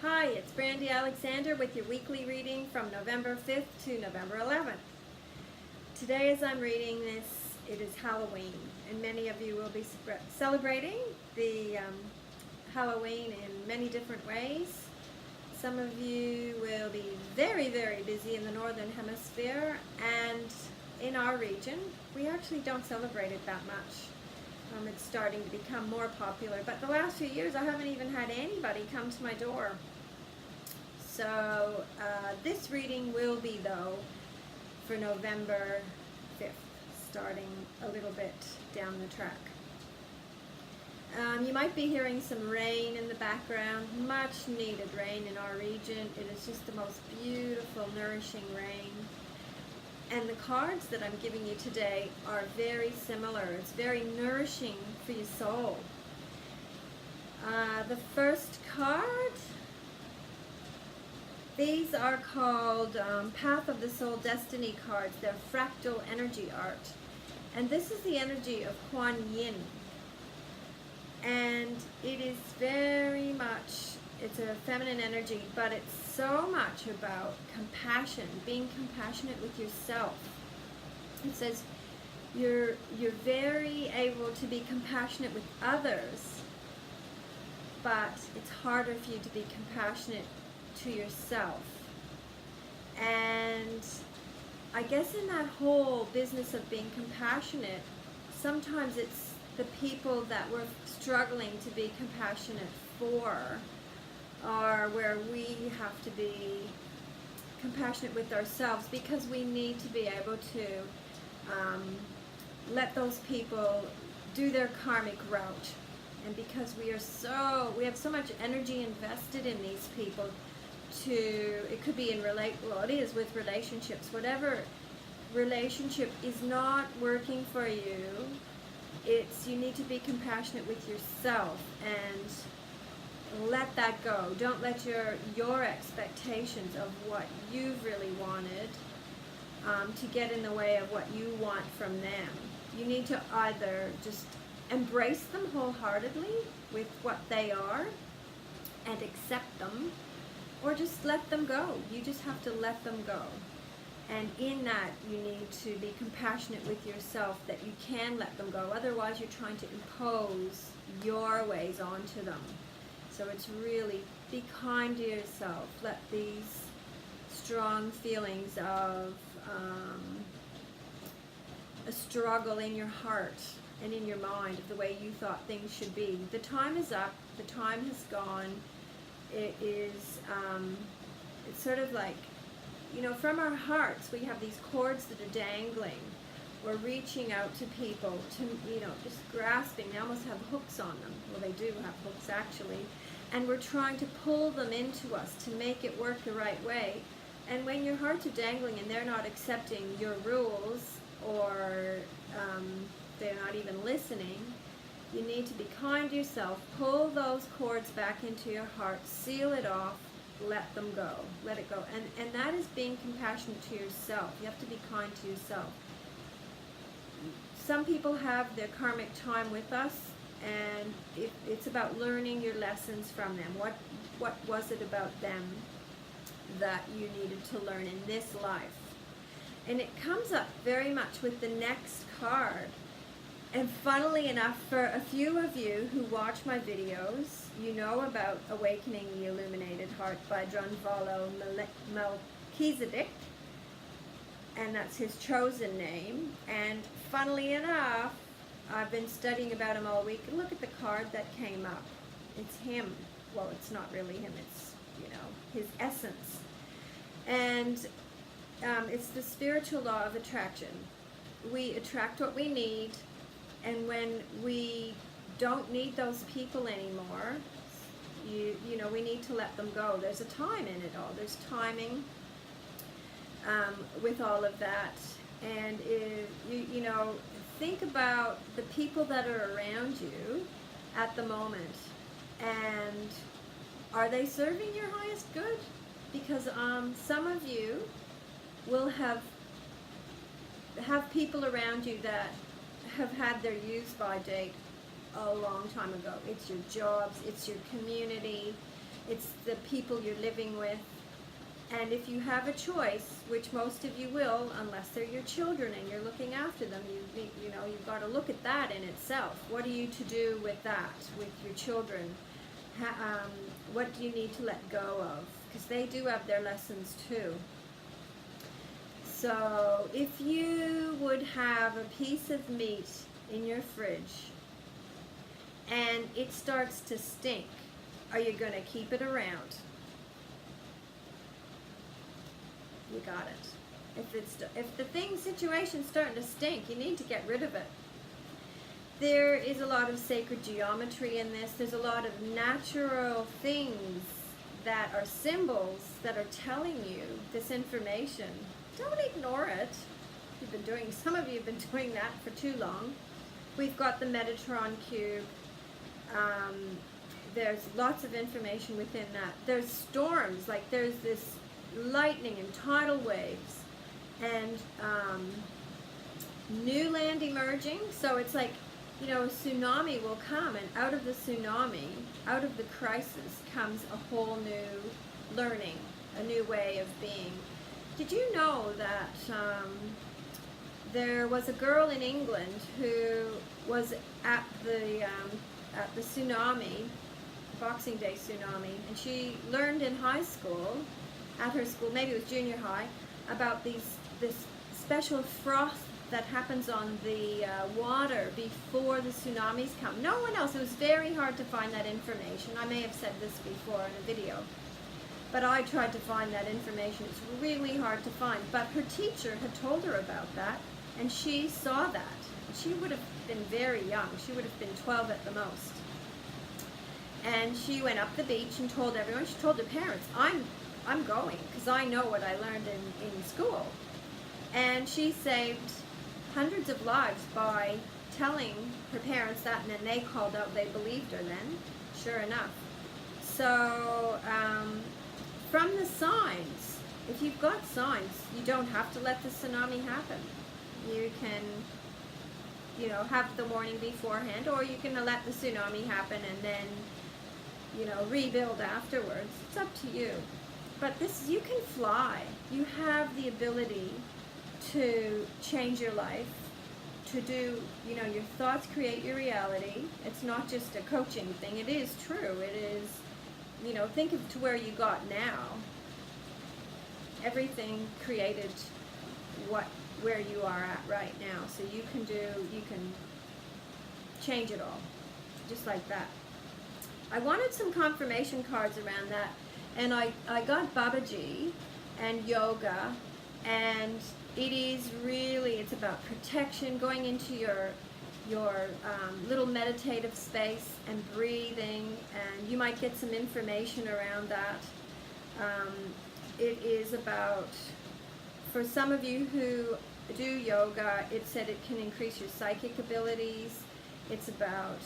Hi, it's Brandy Alexander with your weekly reading from November 5th to November 11th. Today as I'm reading this, it is Halloween, and many of you will be celebrating the Halloween in many different ways. Some of you will be very, very busy in the Northern Hemisphere, and in our region, we actually don't celebrate it that much. It's starting to become more popular, but the last few years I haven't even had anybody come to my door. So this reading will be, though, for November 5th, starting a little bit down the track. You might be hearing some rain in the background, much needed rain in our region. It is just the most beautiful, nourishing rain. And the cards that I'm giving you today are very similar. It's very nourishing for your soul. The first card, these are called Path of the Soul Destiny cards. They're fractal energy art. And this is the energy of Kuan Yin. And it is very much, it's a feminine energy, but it's so much about compassion, being compassionate with yourself. It says you're very able to be compassionate with others, but it's harder for you to be compassionate to yourself. And I guess in that whole business of being compassionate, sometimes it's the people that we're struggling to be compassionate for, or where we have to be compassionate with ourselves, because we need to be able to let those people do their karmic route. And because we have so much energy invested in these people, it could be it is with relationships. Whatever relationship is not working for you, you need to be compassionate with yourself and let that go. Don't let your expectations of what you've really wanted to get in the way of what you want from them. You need to either just embrace them wholeheartedly with what they are and accept them, or just let them go. You just have to let them go. And in that, you need to be compassionate with yourself that you can let them go. Otherwise, you're trying to impose your ways onto them. So it's really, be kind to yourself. Let these strong feelings of a struggle in your heart and in your mind of the way you thought things should be. The time is up. The time has gone. It is, it's sort of like, from our hearts, we have these cords that are dangling. We're reaching out to people to, just grasping. They almost have hooks on them. Well, they do have hooks, actually. And we're trying to pull them into us to make it work the right way. And when your hearts are dangling and they're not accepting your rules, or they're not even listening, you need to be kind to yourself. Pull those cords back into your heart, seal it off, let them go, let it go. And that is being compassionate to yourself. You have to be kind to yourself. Some people have their karmic time with us, and it's about learning your lessons from them. What was it about them that you needed to learn in this life? And it comes up very much with the next card. And funnily enough, for a few of you who watch my videos, you know about Awakening the Illuminated Heart by Drunvalo Melchizedek, and that's his chosen name. And funnily enough, I've been studying about him all week. Look at the card that came up. It's him. Well, it's not really him. It's, his essence. And it's the spiritual law of attraction. We attract what we need. And when we don't need those people anymore, we need to let them go. There's a time in it all. There's timing with all of that. And think about the people that are around you at the moment, and are they serving your highest good? Because some of you will have people around you that have had their use by date a long time ago. It's your jobs, it's your community, it's the people you're living with. And if you have a choice, which most of you will, unless they're your children and you're looking after them, you've got to look at that in itself. What are you to do with that, with your children? What do you need to let go of? Because they do have their lessons too. So if you would have a piece of meat in your fridge and it starts to stink, are you going to keep it around? You got it. If the situation's starting to stink, you need to get rid of it. There is a lot of sacred geometry in this. There's a lot of natural things that are symbols that are telling you this information. Don't ignore it. Some of you have been doing that for too long. We've got the Metatron cube. There's lots of information within that. There's storms, like there's this lightning and tidal waves and new land emerging. So it's like, a tsunami will come, and out of the tsunami, out of the crisis, comes a whole new learning, a new way of being. Did you know that there was a girl in England who was at the tsunami, Boxing Day tsunami, and she learned in high school, at her school, maybe it was junior high, about this special froth that happens on the water before the tsunamis come. No one else, it was very hard to find that information. I may have said this before in a video, but I tried to find that information. It's really hard to find, but her teacher had told her about that, and she saw that. She would have been very young. She would have been 12 at the most. And she went up the beach and told everyone, she told her parents, I'm going, because I know what I learned in school. And she saved hundreds of lives by telling her parents that, and then they called out, they believed her then, sure enough. So, from the signs, if you've got signs, you don't have to let the tsunami happen. You can, have the warning beforehand, or you can let the tsunami happen and then, rebuild afterwards. It's up to you. But you can fly. You have the ability to change your life, to do, your thoughts create your reality. It's not just a coaching thing. It is true. It is, think of to where you got now. Everything created where you are at right now. So you can change it all, just like that. I wanted some confirmation cards around that, and I got Babaji and yoga, and it's about protection, going into your little meditative space and breathing, and you might get some information around that. It is about, for some of you who do yoga, it said it can increase your psychic abilities. It's about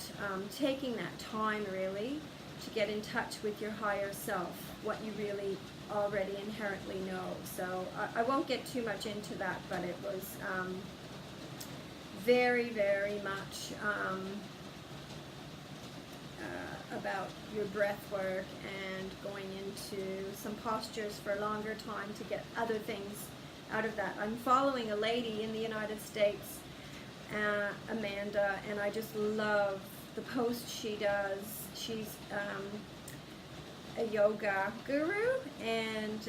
taking that time really to get in touch with your higher self, what you really already inherently know. So I won't get too much into that, but it was very, very much about your breath work and going into some postures for a longer time to get other things out of that. I'm following a lady in the United States, Amanda, and I just love the post she does. She's a yoga guru, and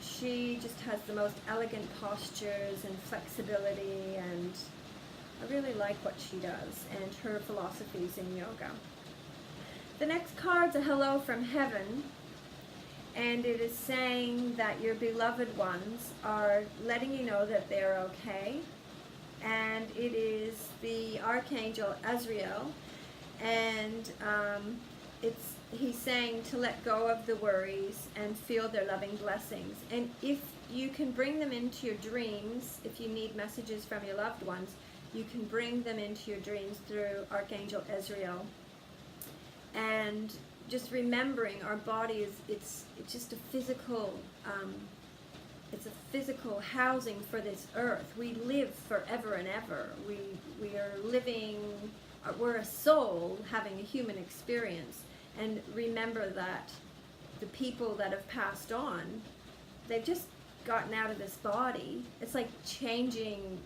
she just has the most elegant postures and flexibility, and I really like what she does and her philosophies in yoga. The next card's a hello from heaven, and it is saying that your beloved ones are letting you know that they're okay. And it is the Archangel Azrael, and he's saying to let go of the worries and feel their loving blessings. And if you can bring them into your dreams, if you need messages from your loved ones, you can bring them into your dreams through Archangel Azrael. And just remembering our body it's just a physical it's a physical housing for this earth. We live forever and ever. We are living, we're a soul having a human experience, and remember that the people that have passed on, they've just gotten out of this body. It's like changing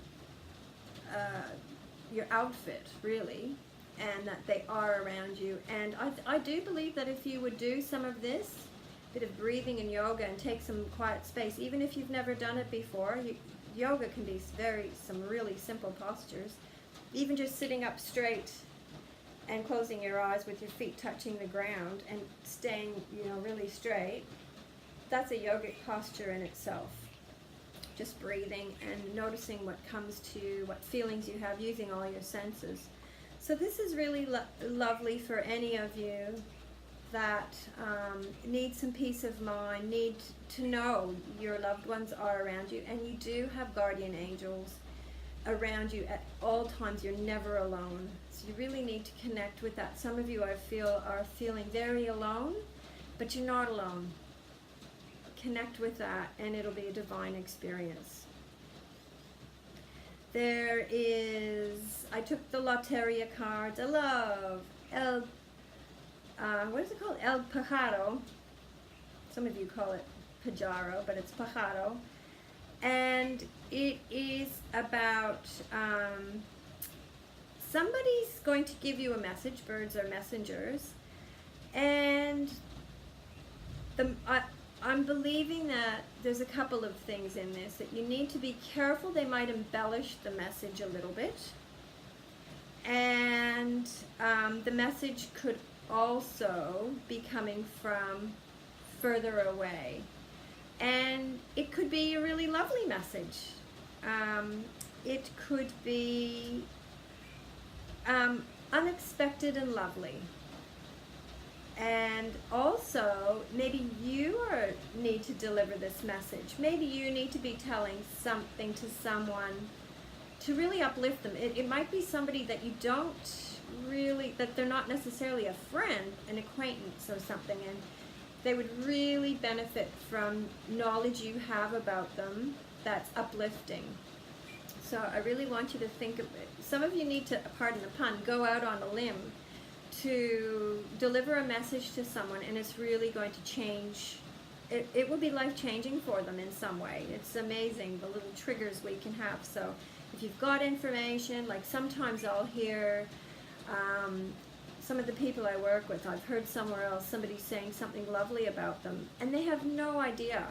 your outfit, really, and that they are around you. And I do believe that if you would do some of this, bit of breathing and yoga, and take some quiet space, even if you've never done it before, yoga can be some really simple postures. Even just sitting up straight and closing your eyes with your feet touching the ground and staying, really straight, that's a yogic posture in itself. Just breathing and noticing what comes to you, what feelings you have, using all your senses. So this is really lovely for any of you that need some peace of mind, need to know your loved ones are around you, and you do have guardian angels around you at all times. You're never alone. So you really need to connect with that. Some of you, I feel, are feeling very alone, but you're not alone. Connect with that, and it'll be a divine experience. There is, I took the Loteria cards. I love what is it called? El Pajaro. Some of you call it Pajaro, but it's Pajaro. And it is about somebody's going to give you a message. Birds are messengers. And I'm believing that there's a couple of things in this that you need to be careful. They might embellish the message a little bit. And the message could also be coming from further away. And it could be a really lovely message. It could be unexpected and lovely. And also, maybe you need to deliver this message. Maybe you need to be telling something to someone to really uplift them. It might be somebody that you don't really, that they're not necessarily a friend, an acquaintance or something, and they would really benefit from knowledge you have about them that's uplifting. So I really want you to think of it. Some of you need to, pardon the pun, go out on a limb to deliver a message to someone, and it's really going to change. It will be life-changing for them in some way. It's amazing the little triggers we can have. So if you've got information, like sometimes I'll hear some of the people I work with, I've heard somewhere else somebody saying something lovely about them, and they have no idea.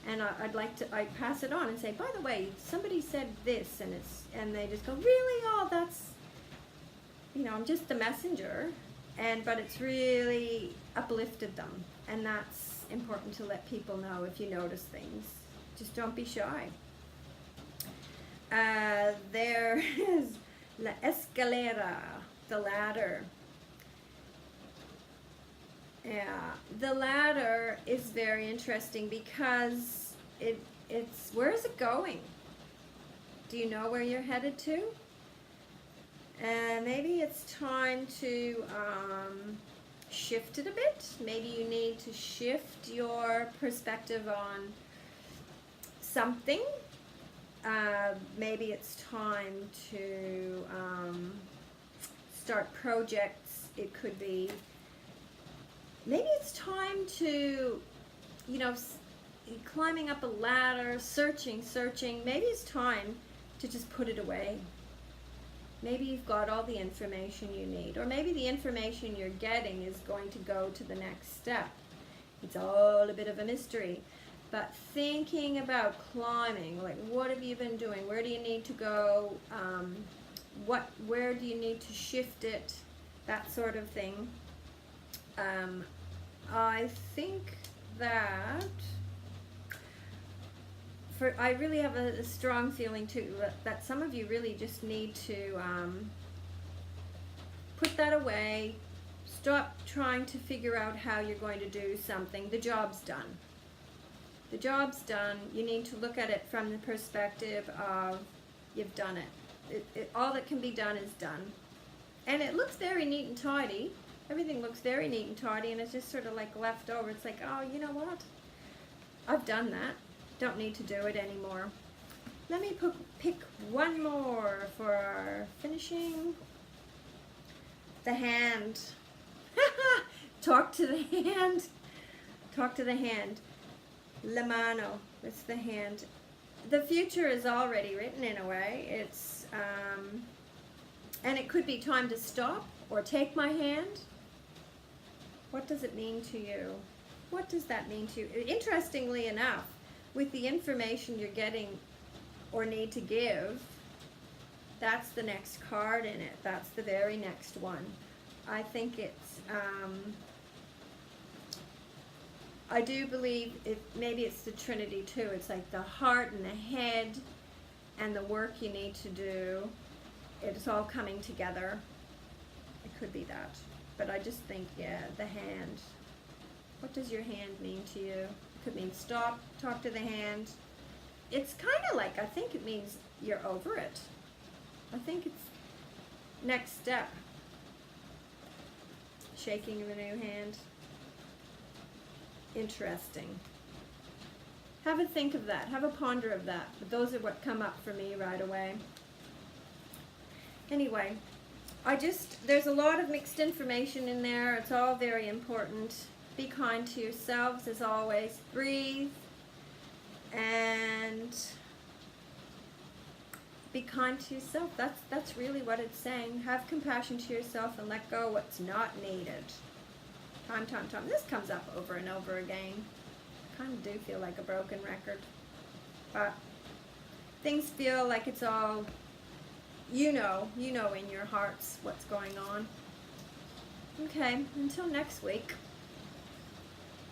And I pass it on and say, by the way, somebody said this, and they just go, really? Oh, that's, I'm just the messenger, but it's really uplifted them. And that's important to let people know. If you notice things, just don't be shy. There is la escalera, the ladder. Yeah, the ladder is very interesting because it's where is it going? Do you know where you're headed to? And maybe it's time to shift it a bit. Maybe you need to shift your perspective on something. Maybe it's time to start projects. It could be, maybe it's time to, climbing up a ladder, searching. Maybe it's time to just put it away. Maybe you've got all the information you need, or maybe the information you're getting is going to go to the next step. It's all a bit of a mystery. But thinking about climbing, like what have you been doing? Where do you need to go? Where do you need to shift it? That sort of thing. I think that I really have a strong feeling too that some of you really just need to put that away. Stop trying to figure out how you're going to do something. The job's done. The job's done. You need to look at it from the perspective of you've done it. All that can be done is done. And it looks very neat and tidy. Everything looks very neat and tidy, and it's just sort of like left over. It's like, oh, you know what? I've done that. Don't need to do it anymore. Let me pick one more for our finishing. The hand. Talk to the hand. Talk to the hand. La mano. It's the hand. The future is already written in a way. It's, and it could be time to stop or take my hand. What does it mean to you? What does that mean to you? Interestingly enough, with the information you're getting or need to give, that's the next card in it. That's the very next one. I think it's, I do believe maybe it's the Trinity too. It's like the heart and the head and the work you need to do. It's all coming together. It could be that. But I just think, yeah, the hand. What does your hand mean to you? It could mean stop, talk to the hand. It's kind of like, I think it means you're over it. I think it's next step. Shaking the new hand. Interesting. Have a think of that. Have a ponder of that. But those are what come up for me right away. Anyway, there's a lot of mixed information in there. It's all very important. Be kind to yourselves as always. Breathe. And be kind to yourself. That's really what it's saying. Have compassion to yourself and let go what's not needed. Time. This comes up over and over again. Kind of do feel like a broken record. But things feel like it's all, you know in your hearts what's going on. Okay, until next week.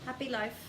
Happy life.